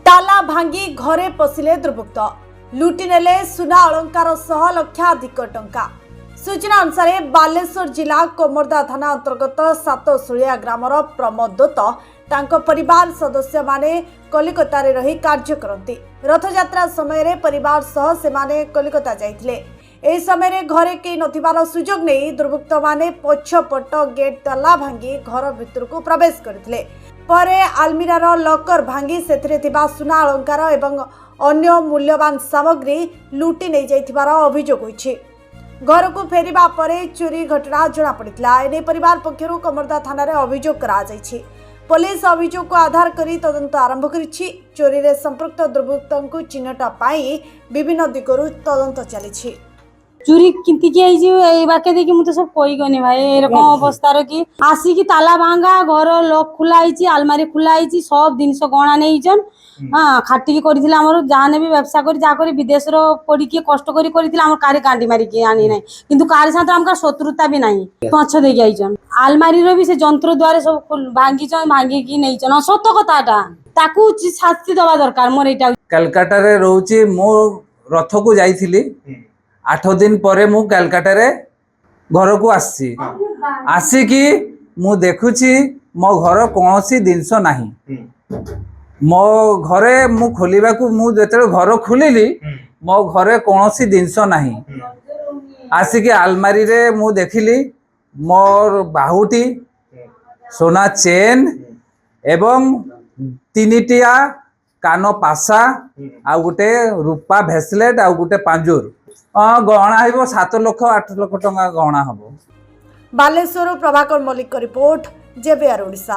ताला भांगी घरे पशिले दुर्वृत्त लुटि नेले सुना अलंकार सह लक्षाधिक टंका। सूचना अनुसार बालेश्वर जिला कोमरदा थाना अंतर्गत सातशुलिया ग्रामर प्रमोद दत्त तांको परिवार सदस्य माने कलिकता रे रही कार्य करती। रथयात्रा समय परिवार सह से माने कलिकता जाइथिले। एही समय घरे के नथिबार सुजोग नहीं दुर्वृत्त माने पछपट गेट ताला भांगी घर भितर को प्रवेश करथिले। परे आलमीरार लकर भांगी सेथिरे थिबा सुना अलंकार एवं अन्य मूल्यवान सामग्री लुटि नहीं जाइथिबार अभियोग होइछि। घर को फेरिबा परे चोरी घटना जना पड़ितला। एने परिवार पक्षरु कोमरदा थाना रे अभियोग करा जाइछि। पुलिस अभियोग को आधार करी तदंत आरंभ करिछि। चोरी रे संपृक्त दुर्वृत्तों को चिन्हट पाई विभिन्न दिगरु तदंत चलिछि। चोरी किंती की बाके देखी मुझे सब कोई गनी भाई एरकम अवस्था कि आसिकी ताला भांगा घर लॉक खुला आलमारी खुला सब जिनस गणा नहीं हाँ खाटिकी करथिला हमर जाने भी व्यवसाय करी जा करी विदेश रो पड़ी के कष्ट करी करथिला हमर कारे कांडी मारी के आनी नाही किंतु कार साथ हमका शत्रुता भी नाही पाछ दे जाइछन आलमारी रो भी से जंत्र द्वारा सब भांगी की नहीं छन सत्य कथाटा ताकू शास्ति दवा दरकार मोर एटा कलकत्ता रे रहउची मो रथ को जाइथिली 8 दिन परे मु कलकत्ता रे घर को आसिकी मु देखुची मो घर कोनोसी जिनस नाही। मो घरे मु खोलिबा को मु जेते घर खोलिली मो घरे कोनोसी जिनस नाही। आसिकी आलमारी रे मु देखिली मोर बाहुटी सोना चेन एवं 3टिया कानो पासा आ गुटे रूपा भेसलेट आ गुटे पांजुर गहना हो 7 लाख 8 लाख टंका गहना हम। बालेश्वर प्रभाकर मल्लिक रिपोर्ट जेबीआर ओडिशा।